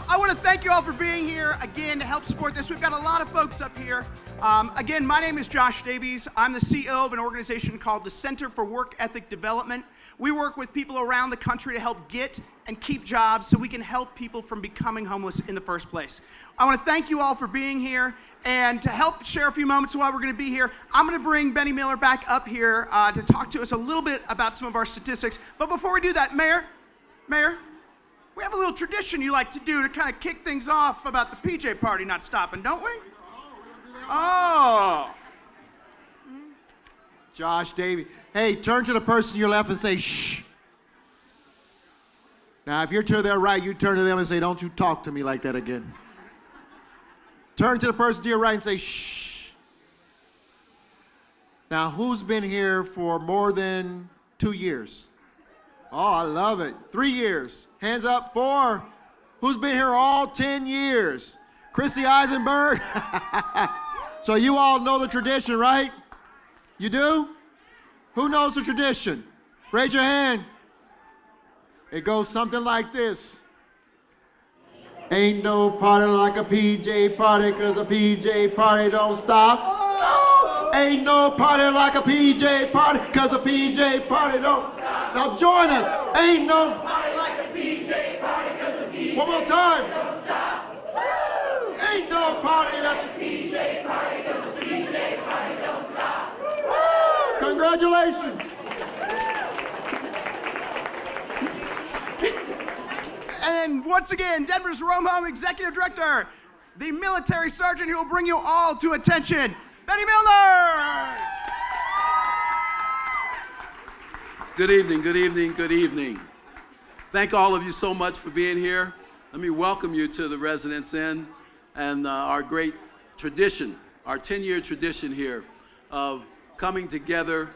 I want to thank you all for being here again to help support this. We've got a lot of folks up here. Again, my name is Josh Davies. I'm the CEO of an organization called the Center for Work Ethic Development. We work with people around the country to help get and keep jobs so we can help people from becoming homeless in the first place. I want to thank you all for being here, and to help share a few moments while we're going to be here, I'm going to bring Benny Miller back up here to talk to us a little bit about some of our statistics. But before we do that, Mayor, we have a little tradition you like to do to kind of kick things off about the PJ party not stopping, don't we? Oh. Josh Davies. Hey, turn to the person to your left and say, shh. Now, if you're to their right, you turn to them and say, don't you talk to me like that again. Turn to the person to your right and say, shh. Now, who's been here for more than 2 years? Oh, I love it. 3 years. Hands up. 4. Who's been here all 10 years? Christy Eisenberg. So you all know the tradition, right? You do? Who knows the tradition? Raise your hand. It goes something like this. Ain't no party like a PJ party, 'cause a PJ party don't stop. Oh! Ain't no party like a PJ party, 'cause a PJ party don't stop. Now join us. Ain't no party like a PJ party, 'cause a PJ one more time. Don't stop. Woo! Ain't no party like a PJ party, 'cause a PJ party don't stop. Woo! Congratulations. And once again, Denver's Roam Home Executive Director, the military sergeant who will bring you all to attention, Benny Milner! Good evening, good evening, good evening. Thank all of you so much for being here. Let me welcome you to the Residence Inn and our great tradition, our 10-year tradition here of coming together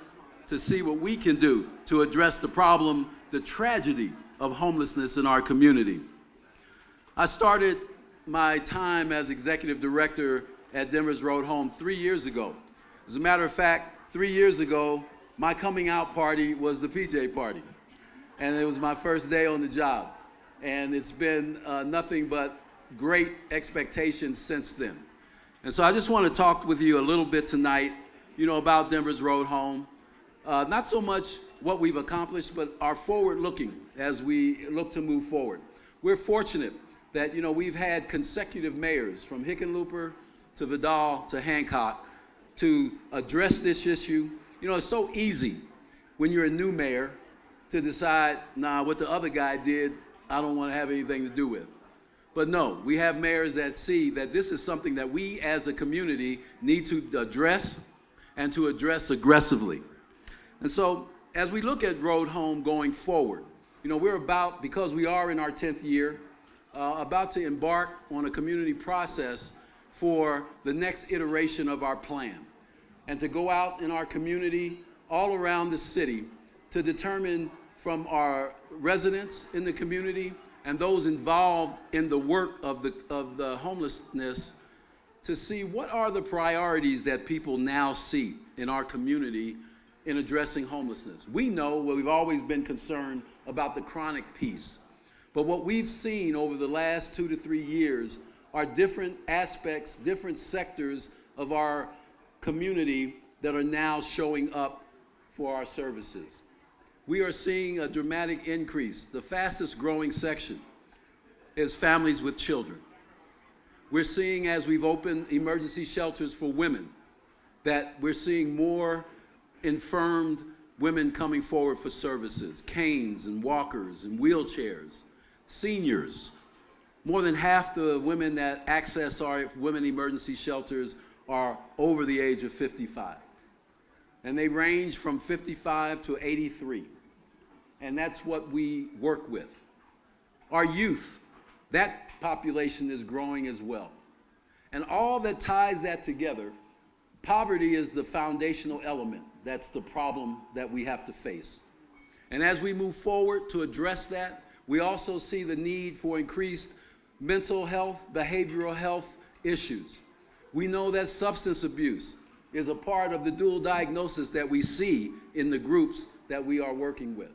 to see what we can do to address the problem, the tragedy of homelessness in our community. I started my time as executive director at Denver's Road Home 3 years ago. As a matter of fact, 3 years ago, my coming out party was the PJ party. And it was my first day on the job. And it's been nothing but great expectations since then. And so I just want to talk with you a little bit tonight, about Denver's Road Home. Not so much what we've accomplished, but our forward looking as we look to move forward. We're fortunate that, we've had consecutive mayors from Hickenlooper to Vidal to Hancock to address this issue. It's so easy when you're a new mayor to decide, what the other guy did, I don't want to have anything to do with. But no, we have mayors that see that this is something that we as a community need to address and to address aggressively. And so as we look at Road Home going forward, we're about, because we are in our 10th year, about to embark on a community process for the next iteration of our plan, and to go out in our community all around the city to determine from our residents in the community and those involved in the work of the homelessness to see what are the priorities that people now see in our community in addressing homelessness. We know we've always been concerned about the chronic piece, but what we've seen over the last 2 to 3 years are different aspects, different sectors of our community that are now showing up for our services. We are seeing a dramatic increase. The fastest growing section is families with children. We're seeing, as we've opened emergency shelters for women, that we're seeing more infirmed women coming forward for services, canes and walkers and wheelchairs, seniors. More than half the women that access our women emergency shelters are over the age of 55. And they range from 55 to 83. And that's what we work with. Our youth, that population is growing as well. And all that ties that together, poverty is the foundational element. That's the problem that we have to face. And as we move forward to address that, we also see the need for increased mental health, behavioral health issues. We know that substance abuse is a part of the dual diagnosis that we see in the groups that we are working with.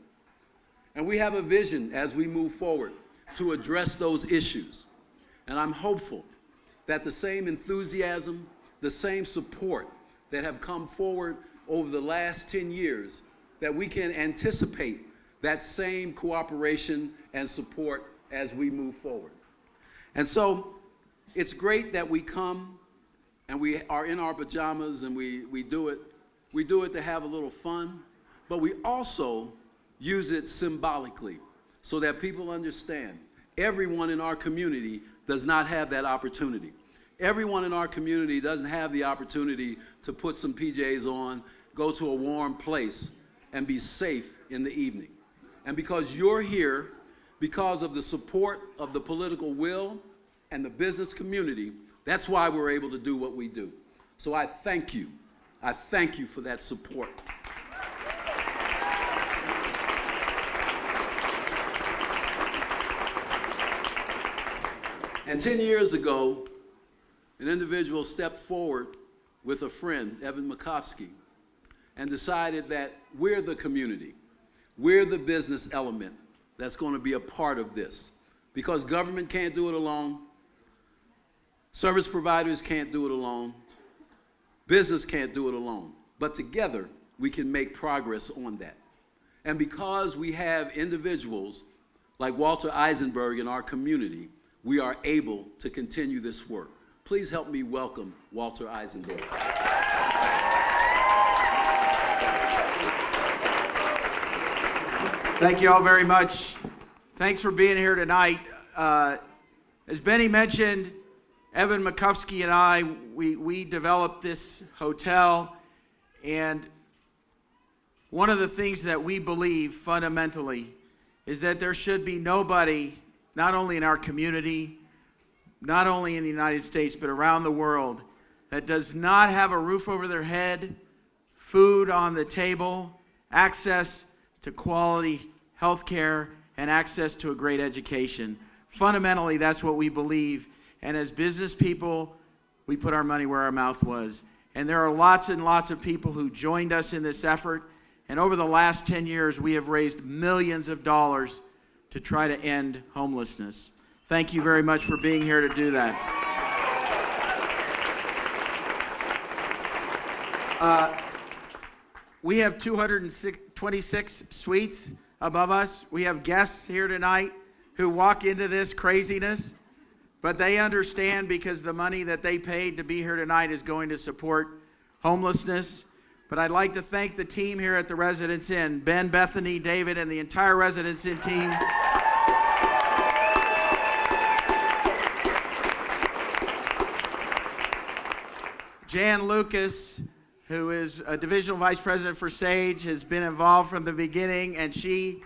And we have a vision as we move forward to address those issues. And I'm hopeful that the same enthusiasm, the same support that have come forward over the last 10 years, that we can anticipate that same cooperation and support as we move forward. And so it's great that we come and we are in our pajamas and we do it. We do it to have a little fun, but we also use it symbolically so that people understand everyone in our community does not have that opportunity. Everyone in our community doesn't have the opportunity to put some PJs on, go to a warm place, and be safe in the evening. And because you're here, because of the support of the political will and the business community, that's why we're able to do what we do. So I thank you. I thank you for that support. And 10 years ago, an individual stepped forward with a friend, Evan Makovsky, and decided that we're the community, we're the business element that's going to be a part of this. Because government can't do it alone, service providers can't do it alone, business can't do it alone. But together, we can make progress on that. And because we have individuals like Walter Eisenberg in our community, we are able to continue this work. Please help me welcome Walter Eisenberg. Thank you all very much. Thanks for being here tonight. As Benny mentioned, Evan Makovsky and I, we developed this hotel, and one of the things that we believe fundamentally is that there should be nobody, not only in our community, not only in the United States, but around the world, that does not have a roof over their head, food on the table, access to quality health care, and access to a great education. Fundamentally, that's what we believe. And as business people, we put our money where our mouth was. And there are lots and lots of people who joined us in this effort. And over the last 10 years, we have raised millions of dollars to try to end homelessness. Thank you very much for being here to do that. We have 226 suites above us. We have guests here tonight who walk into this craziness, but they understand because the money that they paid to be here tonight is going to support homelessness. But I'd like to thank the team here at the Residence Inn, Ben, Bethany, David, and the entire Residence Inn team. Jan Lucas, who is a divisional vice president for SAGE, has been involved from the beginning, and she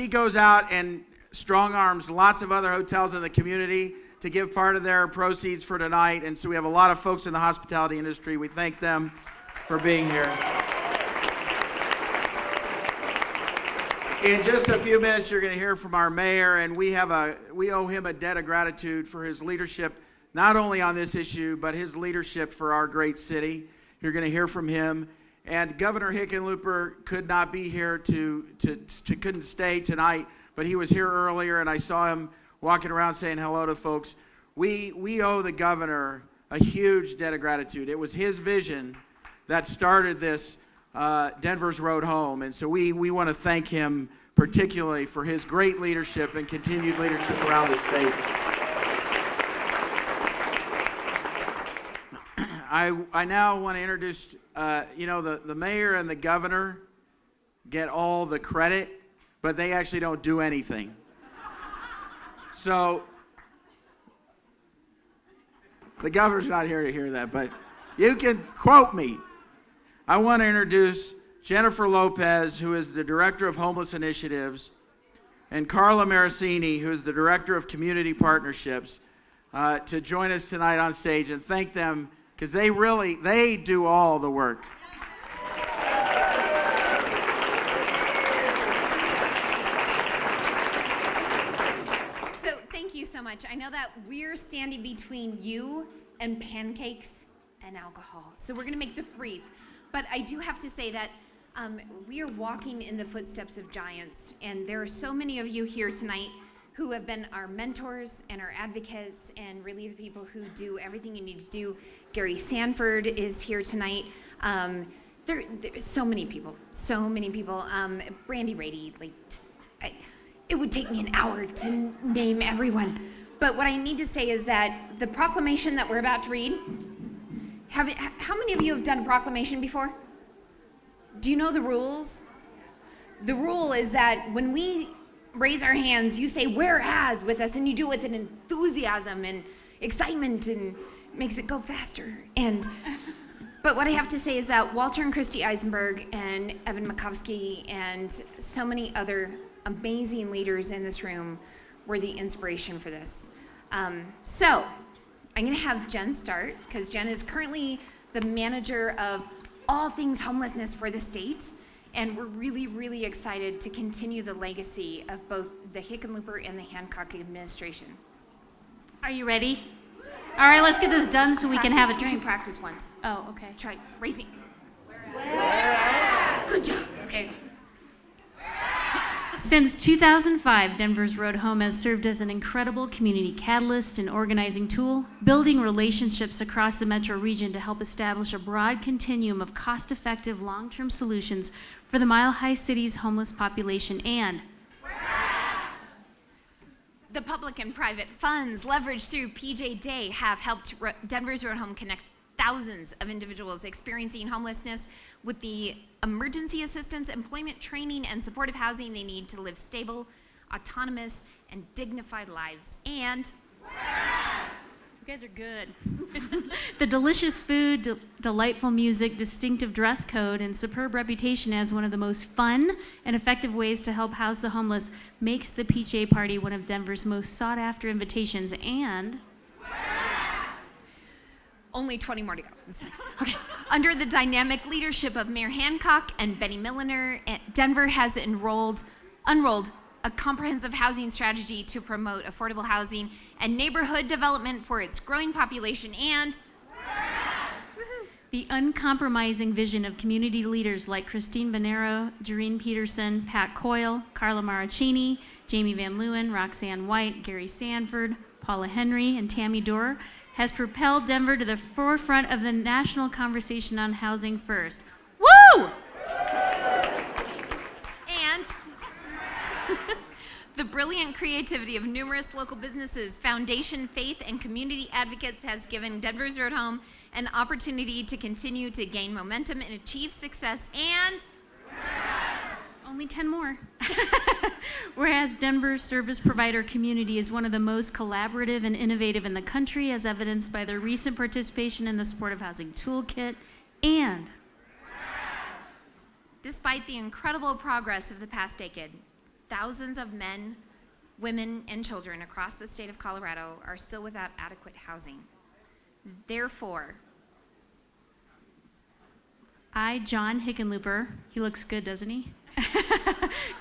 goes out and strong arms lots of other hotels in the community to give part of their proceeds for tonight. And so we have a lot of folks in the hospitality industry. We thank them for being here. In just a few minutes, you're going to hear from our mayor, and we owe him a debt of gratitude for his leadership, not only on this issue, but his leadership for our great city. You're going to hear from him. And Governor Hickenlooper could not be here couldn't stay tonight, but he was here earlier, and I saw him walking around saying hello to folks. We owe the governor a huge debt of gratitude. It was his vision that started this Denver's Road Home, and so we want to thank him particularly for his great leadership and continued leadership around the state. I now want to introduce, the mayor and the governor get all the credit, but they actually don't do anything. So, the governor's not here to hear that, but you can quote me. I want to introduce Jennifer Lopez, who is the Director of Homeless Initiatives, and Carla Maracini, who is the Director of Community Partnerships, to join us tonight on stage, and thank them because they do all the work. So thank you so much. I know that we're standing between you and pancakes and alcohol, so we're going to make this brief. But I do have to say that we are walking in the footsteps of giants, and there are so many of you here tonight who have been our mentors and our advocates and really the people who do everything you need to do. Gary Sanford is here tonight. There's so many people. Brandy Rady, it would take me an hour to name everyone. But what I need to say is that the proclamation that we're about to read, how many of you have done a proclamation before? Do you know the rules? The rule is that when we raise our hands, you say "whereas" with us, and you do it with an enthusiasm and excitement, and makes it go faster. But what I have to say is that Walter and Christy Eisenberg and Evan Makovsky and so many other amazing leaders in this room were the inspiration for this. So I'm going to have Jen start, because Jen is currently the manager of all things homelessness for the state. And we're really, really excited to continue the legacy of both the Hickenlooper and the Hancock administration. Are you ready? All right, let's get this done so we can have a You should drink. practice once. Oh, okay. Try raising. Good job. Okay. Since 2005, Denver's Road Home has served as an incredible community catalyst and organizing tool, building relationships across the metro region to help establish a broad continuum of cost-effective long-term solutions for the Mile High City's homeless population, and The public and private funds leveraged through PJ Day have helped Denver's Road Home connect thousands of individuals experiencing homelessness with the emergency assistance, employment training, and supportive housing they need to live stable, autonomous, and dignified lives. And you guys are good. The delicious food, delightful music, distinctive dress code, and superb reputation as one of the most fun and effective ways to help house the homeless makes the PJ Party one of Denver's most sought-after invitations. And only 20 more to go. Okay. Under the dynamic leadership of Mayor Hancock and Benny Milliner, Denver has unrolled a comprehensive housing strategy to promote affordable housing and neighborhood development for its growing population. And the uncompromising vision of community leaders like Christine Bonero, Jareen Peterson, Pat Coyle, Carla Maracchini, Jamie Van Leeuwen, Roxanne White, Gary Sanford, Paula Henry, and Tammy Dorr has propelled Denver to the forefront of the national conversation on housing first. Woo! And the brilliant creativity of numerous local businesses, foundation, faith, and community advocates has given Denver's Road Home an opportunity to continue to gain momentum and achieve success. And only 10 more. Whereas Denver's service provider community is one of the most collaborative and innovative in the country, as evidenced by their recent participation in the Supportive Housing Toolkit. And despite the incredible progress of the past decade, thousands of men, women, and children across the state of Colorado are still without adequate housing. Therefore, I, John Hickenlooper, he looks good, doesn't he?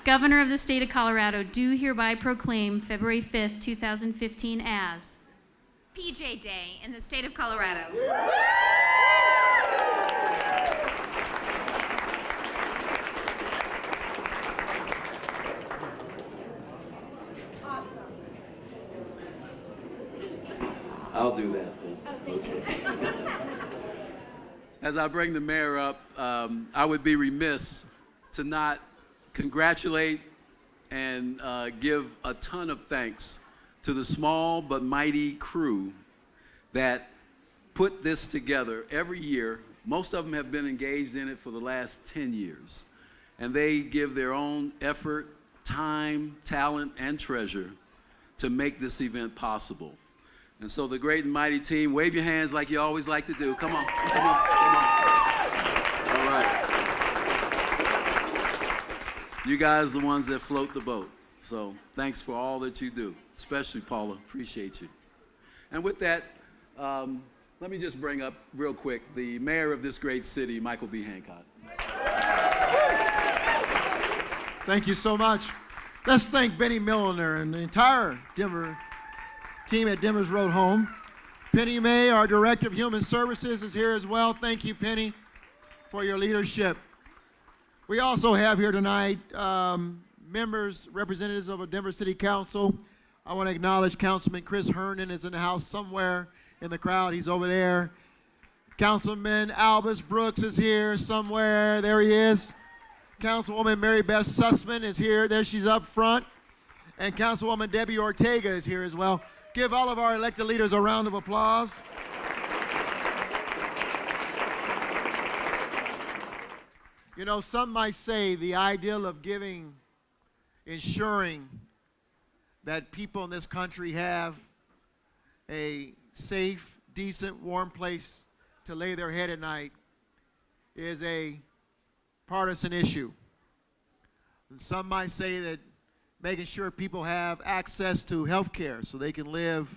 Governor of the state of Colorado, do hereby proclaim February 5th, 2015 as PJ Day in the state of Colorado. I'll do that then. Okay. As I bring the mayor up, I would be remiss to not congratulate and give a ton of thanks to the small but mighty crew that put this together every year. Most of them have been engaged in it for the last 10 years. And they give their own effort, time, talent, and treasure to make this event possible. And so the great and mighty team, wave your hands like you always like to do. Come on, come on, come on. All right. You guys are the ones that float the boat. So thanks for all that you do, especially Paula, appreciate you. And with that, let me just bring up real quick the mayor of this great city, Michael B. Hancock. Thank you so much. Let's thank Benny Milliner and the entire Denver team at Denver's Road Home. Penny May, our Director of Human Services, is here as well. Thank you, Penny, for your leadership. We also have here tonight members, representatives of a Denver City Council. I want to acknowledge Councilman Chris Herndon is in the house somewhere in the crowd. He's over there. Councilman Albus Brooks is here somewhere. There he is. Councilwoman Mary Beth Sussman is here. There she's up front. And Councilwoman Debbie Ortega is here as well. Give all of our elected leaders a round of applause. You know, some might say the ideal of ensuring that people in this country have a safe, decent, warm place to lay their head at night is a partisan issue. And some might say that making sure people have access to health care so they can live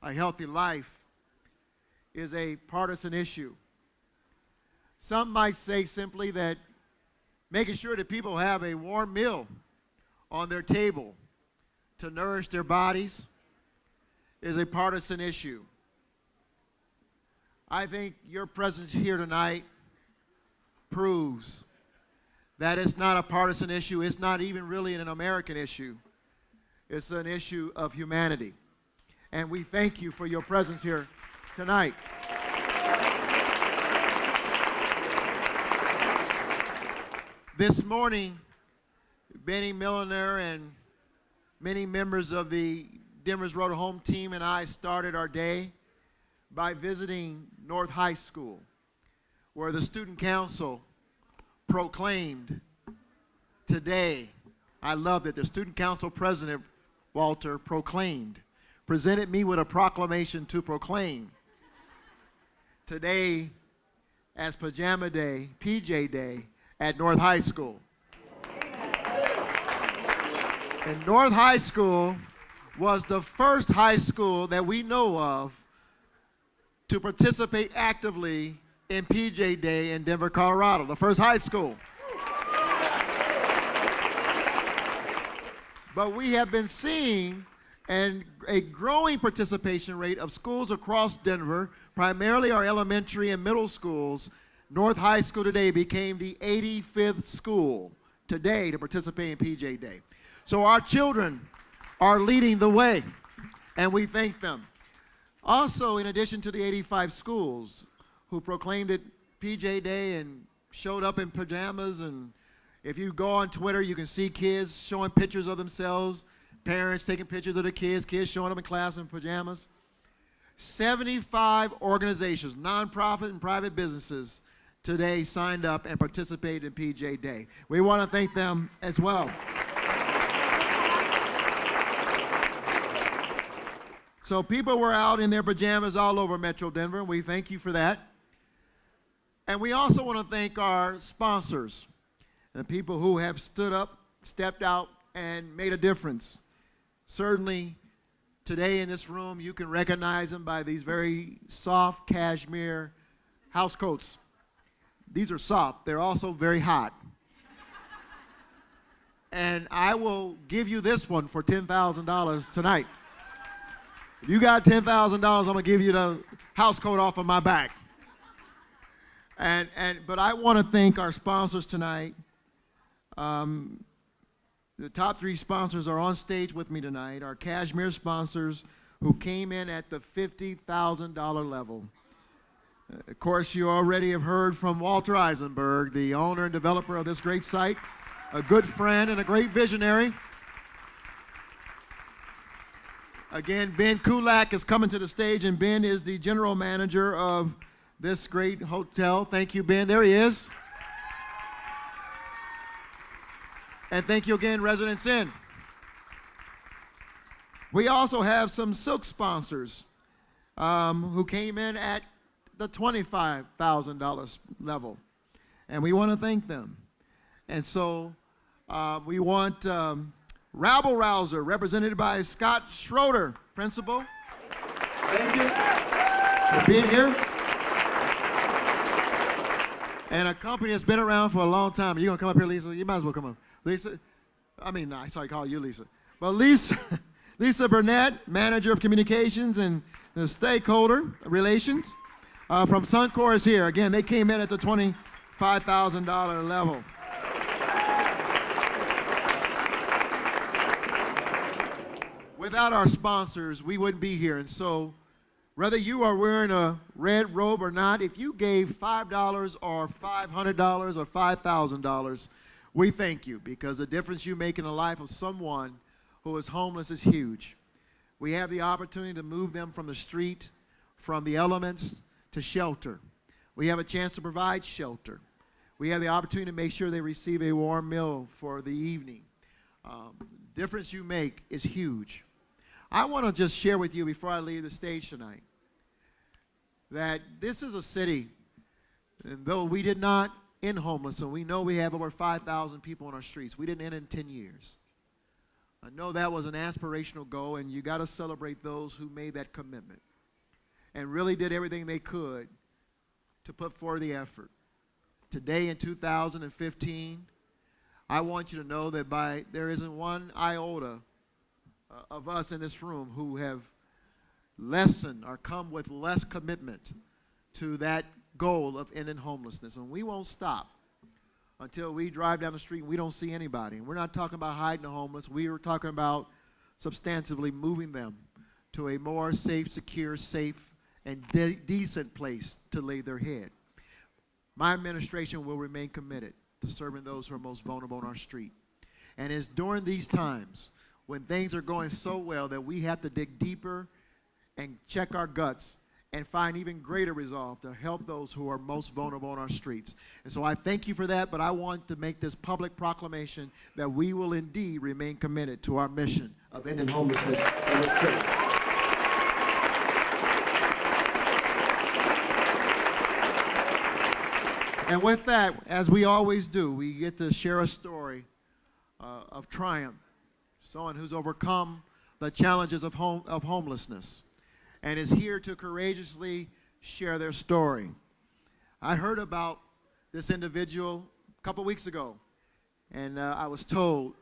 a healthy life is a partisan issue. Some might say simply that making sure that people have a warm meal on their table to nourish their bodies is a partisan issue. I think your presence here tonight proves that it's not a partisan issue. It's not even really an American issue. It's an issue of humanity. And we thank you for your presence here tonight. This morning, Benny Milliner and many members of the Denver's Road Home team and I started our day by visiting North High School, where the student council proclaimed today. I love that the student council president, Walter, presented me with a proclamation to proclaim today as Pajama Day, PJ Day, at North High School. And North High School was the first high school that we know of to participate actively in PJ Day in Denver, Colorado, the first high school. But we have been seeing a growing participation rate of schools across Denver, primarily our elementary and middle schools. North High School today became the 85th school today to participate in PJ Day. So our children are leading the way, and we thank them. Also, in addition to the 85 schools who proclaimed it PJ Day and showed up in pajamas, and if you go on Twitter, you can see kids showing pictures of themselves, parents taking pictures of the kids showing up in class in pajamas. 75 organizations, nonprofit and private businesses, today signed up and participated in PJ Day. We want to thank them as well. So people were out in their pajamas all over Metro Denver, and we thank you for that. And we also want to thank our sponsors, the people who have stood up, stepped out, and made a difference. Certainly, today in this room, you can recognize them by these very soft cashmere house coats. These are soft. They're also very hot. And I will give you this one for $10,000 tonight. If you got $10,000, I'm going to give you the house coat off of my back. But I want to thank our sponsors tonight. The top 3 sponsors are on stage with me tonight. Our cashmere sponsors who came in at the $50,000 level. Of course, you already have heard from Walter Eisenberg, the owner and developer of this great site, a good friend and a great visionary. Again, Ben Kulak is coming to the stage, and Ben is the general manager of this great hotel. Thank you, Ben. There he is. And thank you again, Residence Inn. We also have some silk sponsors who came in at the $25,000 level, and we want to thank them. And so we want Rabble Rouser, represented by Scott Schroeder, principal. Thank you for being here. And a company that's been around for a long time. You're going to come up here, Lisa? You might as well come up. Lisa, I sorry to call you Lisa. But Lisa Burnett, manager of communications and the stakeholder relations from Suncor is here. Again, they came in at the $25,000 level. without our sponsors, we wouldn't be here. And so, whether you are wearing a red robe or not, if you gave $5 or $500 or $5,000, we thank you, because the difference you make in the life of someone who is homeless is huge. We have the opportunity to move them from the street, from the elements, to shelter. We have a chance to provide shelter. We have the opportunity to make sure they receive a warm meal for the evening. Difference you make is huge. I want to just share with you before I leave the stage tonight that this is a city, and though we did not end homeless, and we know we have over 5,000 people on our streets, we didn't end in 10 years. I know that was an aspirational goal, and you got to celebrate those who made that commitment and really did everything they could to put forth the effort. Today in 2015, I want you to know that there isn't one iota of us in this room who have lessened or come with less commitment to that goal of ending homelessness. And we won't stop until we drive down the street and we don't see anybody. And we're not talking about hiding the homeless. We are talking about substantively moving them to a more safe, secure, safe, and decent place to lay their head. My administration will remain committed to serving those who are most vulnerable on our street. And it's during these times when things are going so well that we have to dig deeper and check our guts and find even greater resolve to help those who are most vulnerable on our streets. And so I thank you for that, but I want to make this public proclamation that we will indeed remain committed to our mission of ending homelessness in this city. And with that, as we always do, we get to share a story of triumph, someone who's overcome the challenges of homelessness and is here to courageously share their story. I heard about this individual a couple weeks ago, and I was told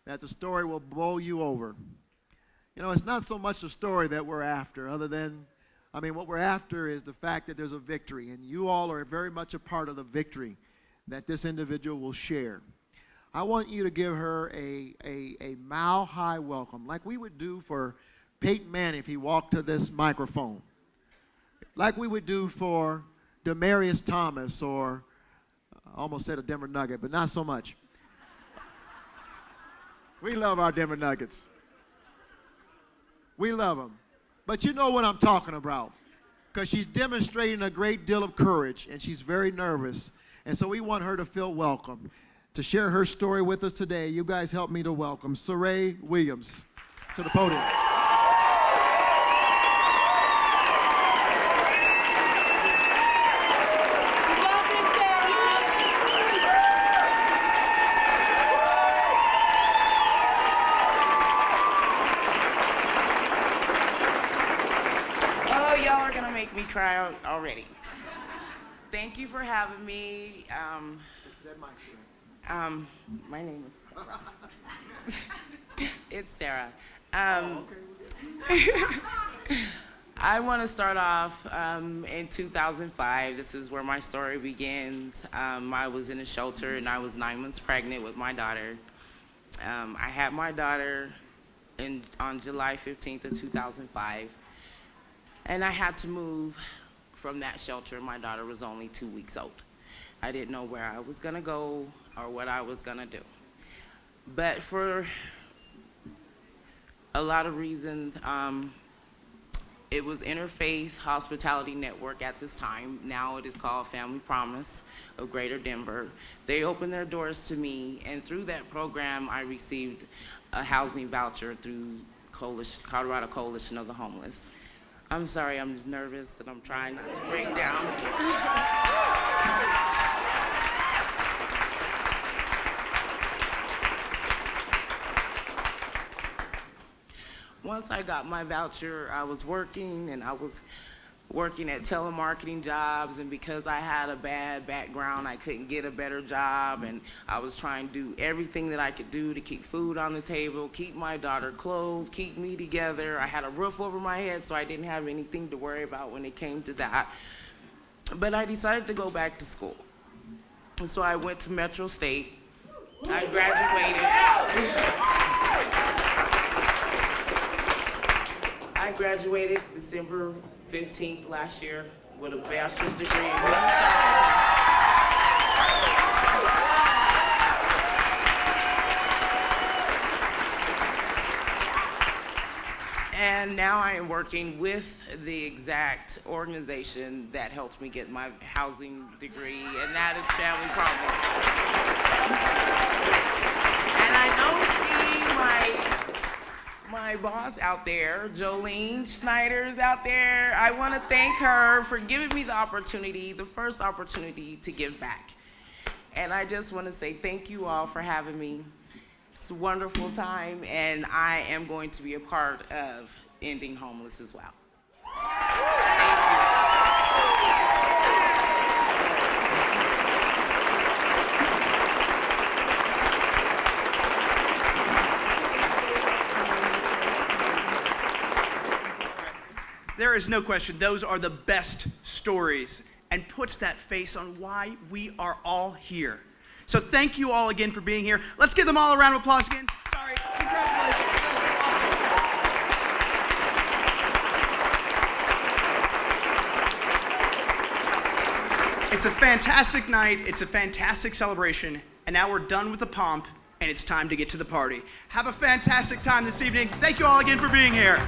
that the story will blow you over. You know, it's not so much the story that we're after, other than what we're after is the fact that there's a victory, and you all are very much a part of the victory that this individual will share. I want you to give her a mile-high welcome, like we would do for Peyton Manning if he walked to this microphone, like we would do for Demarius Thomas, or I almost said a Denver Nugget, but not so much. We love our Denver Nuggets. We love them. But you know what I'm talking about, because she's demonstrating a great deal of courage, and she's very nervous. And so we want her to feel welcome. To share her story with us today, you guys help me to welcome Saray Williams to the podium. Me cry already. Thank you for having me. My name is Sarah. It's Sarah. I want to start off in 2005. This is where my story begins. I was in a shelter and I was 9 months pregnant with my daughter. I had my daughter on July 15th of 2005. And I had to move from that shelter. My daughter was only 2 weeks old. I didn't know where I was gonna go or what I was gonna do. But for a lot of reasons, it was Interfaith Hospitality Network at this time. Now it is called Family Promise of Greater Denver. They opened their doors to me, and through that program, I received a housing voucher through Colorado Coalition of the Homeless. I'm sorry, I'm just nervous and I'm trying not to break down. Once I got my voucher, I was working at telemarketing jobs, and because I had a bad background, I couldn't get a better job, and I was trying to do everything that I could do to keep food on the table, keep my daughter clothed, keep me together. I had a roof over my head, so I didn't have anything to worry about when it came to that. But I decided to go back to school. And so I went to Metro State. I graduated. I graduated December 15th last year with a bachelor's degree in human services. And now I am working with the exact organization that helped me get my housing degree, and that is Family Promise. And I know, see my boss out there, Jolene Schneider's out there. I want to thank her for giving me the opportunity, the first opportunity to give back. And I just want to say thank you all for having me. It's a wonderful time, and I am going to be a part of ending homeless as well. There is no question, those are the best stories and puts that face on why we are all here. So thank you all again for being here. Let's give them all a round of applause again. Sorry, congratulations. That's awesome. It's a fantastic night. It's a fantastic celebration. And now we're done with the pomp, and it's time to get to the party. Have a fantastic time this evening. Thank you all again for being here.